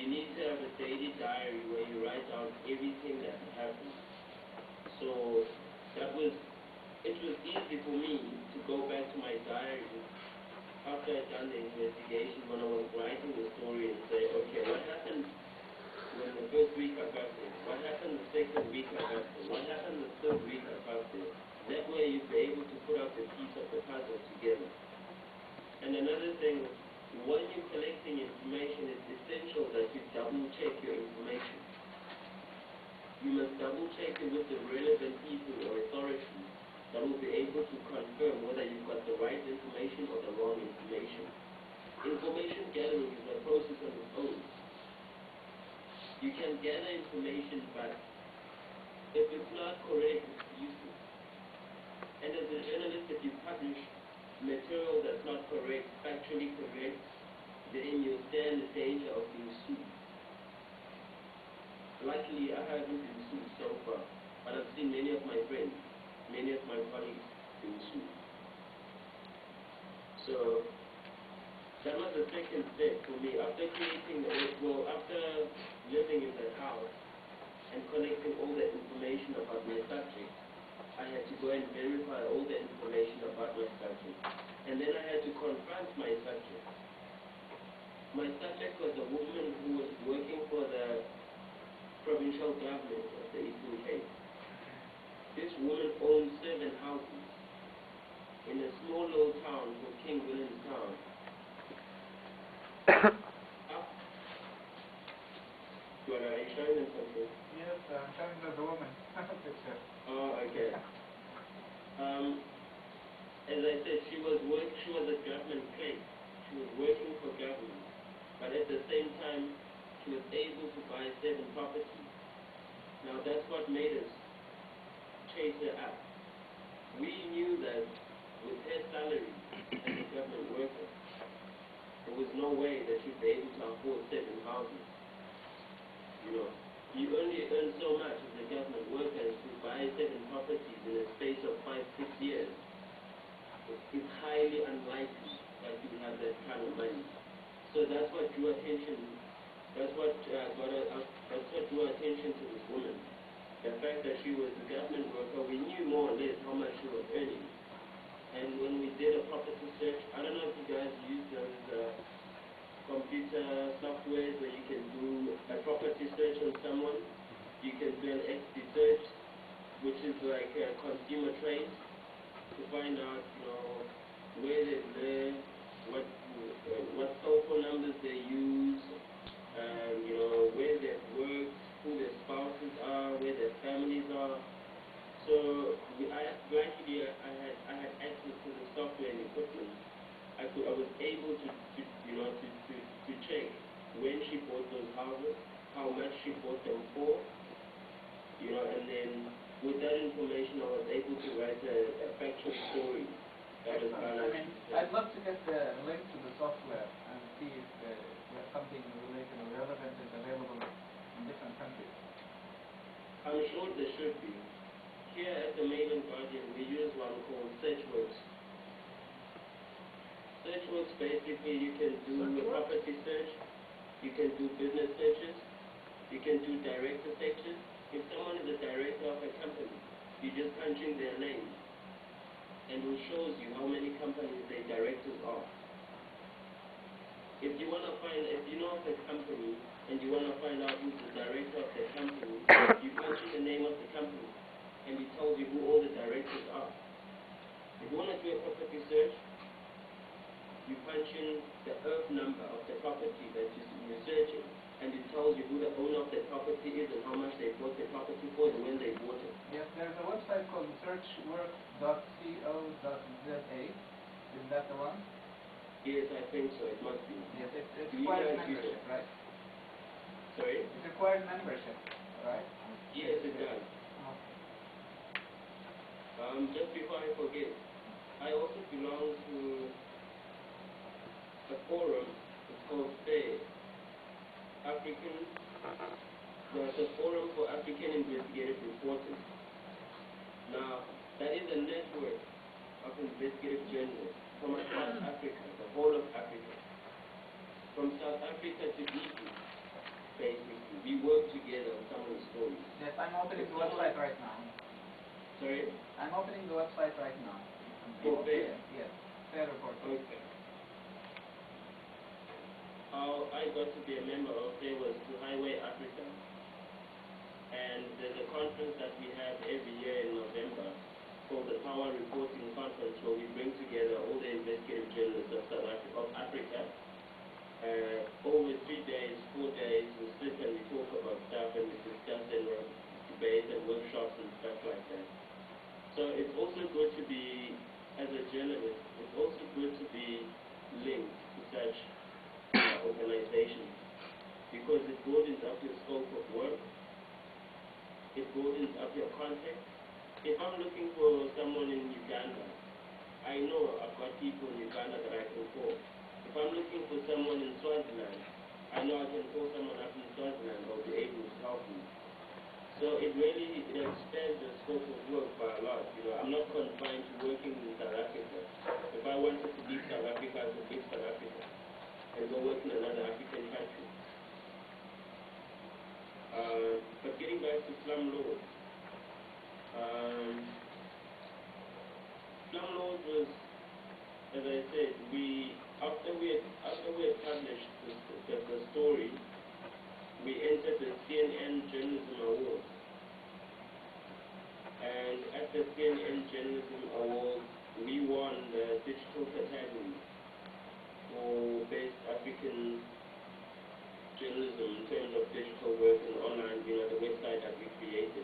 you need to have a daily diary where you write down everything that happened. So it was easy for me to go back to my diary after I'd done the investigation when I was writing the story and say, okay, what happened when the first week I got there? What happened the second week I got there? What happened the third week I got there? That way you'll be able to put up the piece of the puzzle together. And another thing, when you're collecting information, it's essential that you double-check your information. You must double-check it with the relevant people or authorities that will be able to confirm whether you've got the right information or the wrong information. Information gathering is a process on its own. You can gather information, but if it's not correct, it's useless. And as a journalist, if you publish material that's not correct, factually correct, then you stand the danger of being sued. Luckily, I haven't been sued so far, but I've seen many of my friends, many of my colleagues being sued. So that was the second step for me. After creating after living in that house and collecting all the information about my subject, I had to go and verify all the information about my subject. And then I had to confront my subject. My subject was a woman who was working for the provincial government of the Eastern Cape. This woman owned 7 houses in a small little town called King William's Town. Are you showing them something? Yes, I'm showing the woman picture. Oh, okay. As I said, she was a government place. She was working for government. But at the same time, she was able to buy 7 properties. Now that's what made us chase her up. We knew that with her salary as a government worker, there was no way that she'd be able to afford 7 houses. You know, you only earn so much as a government worker to buy 7 properties in a space of 5-6 years. It's highly unlikely that you will have that kind of money. So that's what drew attention. That's what drew attention to this woman. The fact that she was a government worker, we knew more or less how much she was earning. And when we did a property search, I don't know if you guys use those computer software where you can do a property search on someone. You can do an XD search, which is like a consumer trace, to find out, you know, where they live, what cell phone numbers they use, you know, where they work, who their spouses are, where their families are. So luckily I had access to the software and equipment. I was able to check when she bought those houses, how much she bought them for, you know, and then with that information I was able to write a factual story. That was I'd love to get the link to the software and see if something related or relevant is available in different countries. I'm sure there should be. Here at the Maven Guardian we use one called SearchWorks. SearchWorks, basically you can do a property search, you can do business searches, you can do director searches. If someone is a director of a company, you just punch in their name and it shows you how many companies their directors are. If you want to if you know of a company and you want to find out who's the director of the company, you punch in the name of the company and it tells you who all the directors are. If you want to do a property search, you punch in the earth number of the property that you're searching, and it tells you who the owner of the property is and how much they bought the property for and when they bought it. Yes, there's a website called searchwork.co.za. Is that the one? Yes, I think so. It must be. Yes, it requires membership, right? Sorry? It requires membership, right? Yes, it does. Okay. Just before I forget, I also belong to a forum. It's called the Forum for African Investigative Reporters. Now, that is a network of investigative journalists from across Africa, the whole of Africa. From South Africa to Egypt, basically. We work together on some of the stories. Yes, I'm opening the website right now. Sorry? I'm opening the website right now. For fair? Yes, fair report. Okay. How I got to be a member of there was to Highway Africa. And there's a conference that we have every year in November called the Power Reporting Conference, where we bring together all the investigative journalists of Africa. Over 3 days, 4 days, we sit and we talk about stuff and we discuss and debate and workshops and stuff like that. So it's also good to be, as a journalist, it's also good to be linked to such organizations, because it broadens up your scope of work, it broadens up your context. If I'm looking for someone in Uganda, I know I've got people in Uganda that I can call. If I'm looking for someone in Swaziland, I know I can call someone up in Swaziland who will be able to help me. So it really expands the scope of work by a lot. You know, I'm not confined to working in South Africa. If I wanted to leave South Africa, I could leave South Africa and go work in another African country. But getting back to Slumlords, Slumlords was, as I said, after we had published the story, we entered the CNN Journalism Awards. And at the CNN Journalism Awards, we won the digital category for Best African Journalism in terms of digital work and online, you know, the website that we created.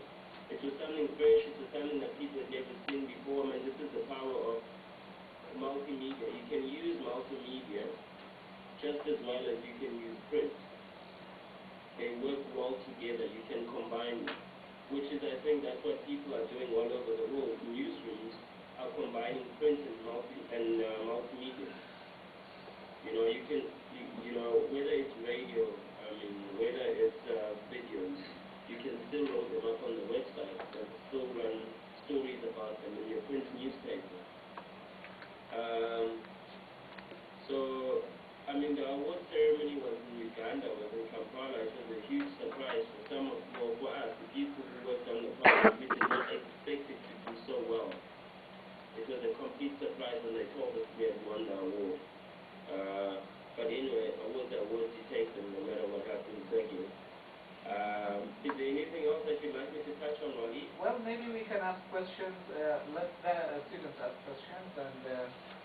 It was something fresh, it was something that people had never seen before, and this is the power of multimedia. You can use multimedia just as well as you can use print. They work well together, you can combine them, which is, I think, that's what people are doing all over the world. Newsrooms are combining print and multimedia. You know, you can, you know, whether it's radio, whether it's videos, you can still load them up on the website and still run stories about them in your print newspaper. The award ceremony was in Uganda, was in Kampala. It was a huge surprise for us, the people who worked on the project. We did not expect it to do so well. It was a complete surprise when they told us we had won the award. But anyway, awards are awards, you take them no matter what happens again. Is there anything else that you'd like me to touch on, Wally? Well, maybe we can ask questions, let the students ask questions and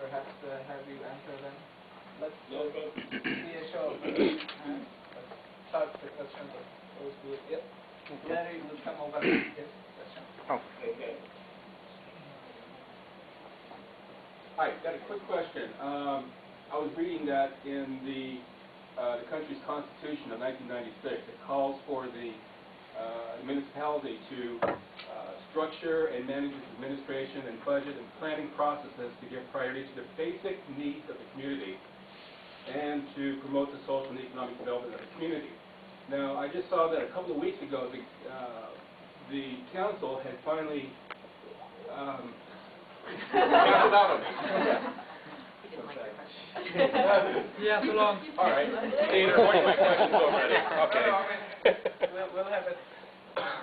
perhaps have you answer them. Let's see a show of hands. Let's start the questions of those who, yep. Larry will come over and ask his question. Oh. Okay. Hi, got a quick question. I was reading that in the country's constitution of 1996, it calls for the municipality to structure and manage its administration and budget and planning processes to give priority to the basic needs of the community and to promote the social and economic development of the community. Now, I just saw that a couple of weeks ago, the council had finally canceled out on me. Yeah, so long. All right. See, they're avoiding my questions already. Okay. We'll have it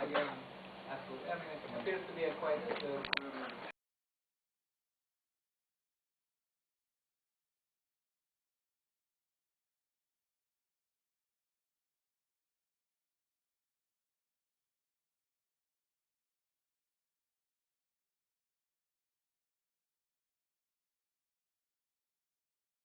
again. It appears to be a quite